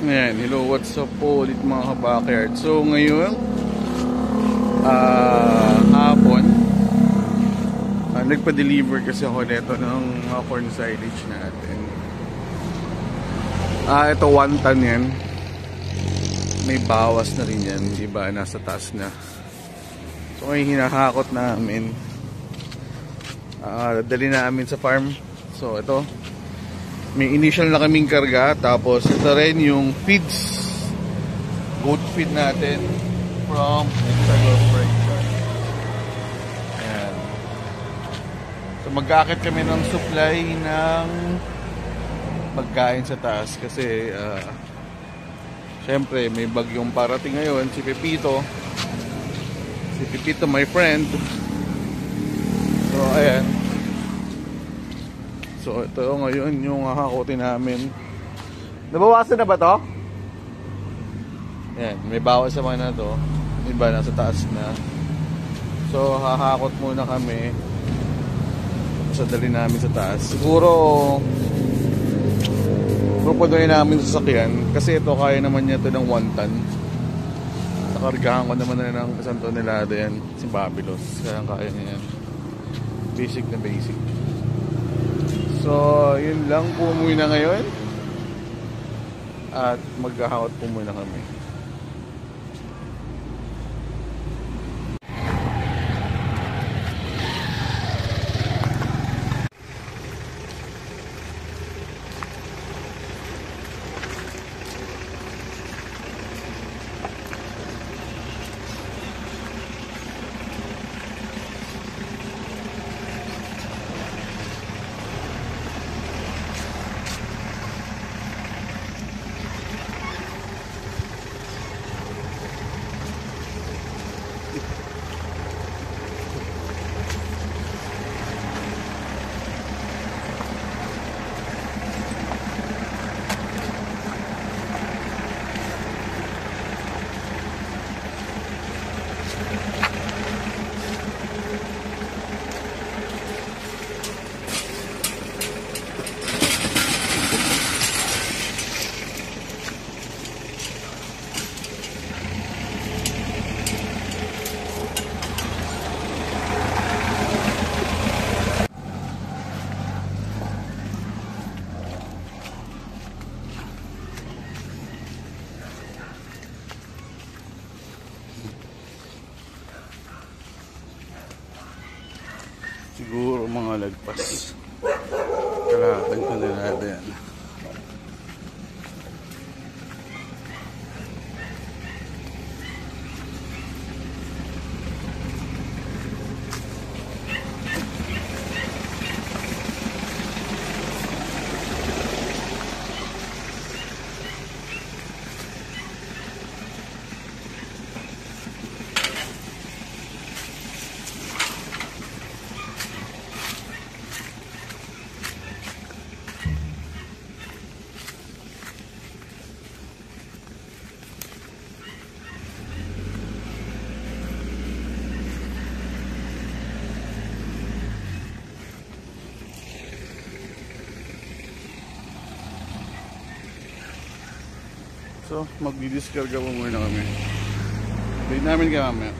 Ayan, hello, what's up po ulit mga ka-backyard. So ngayon, hapon, nagpa-deliver kasi ako nito ng mga corn silage natin. Ito 1 ton yan. May bawas na rin yan, diba? Nasa taas na. So ngayon hinahakot namin. Dali namin sa farm. So ito, may initial na kaming karga. Tapos ito rin yung feeds, goat feed natin from Hexagon Operation. Ayan. So mag-aakit kami ng supply ng pagkain sa taas. Kasi syempre may bagyong parating ngayon. Si Pepito my friend. So ayan. So ito ngayon yung hahakotin namin. Nabawasan na ba to? Yan, may bawas naman na to. Iba nasa taas na. So hahakot muna kami. Tapos dali namin sa taas. Siguro pupunuin namin sa sasakyan. Kasi ito kaya naman niya ito ng 1 ton. Nakargahan ko naman na ng 1 tonelada yan. Si Babylos. Kaya niya yan. Basic na basic. So, yun lang po muna ngayon. At maghahakot po muna kami. Siguro mga lagpas kalahatag na nilada yan. So, magdi-discarga po muna kami. Balik namin kaya mamaya.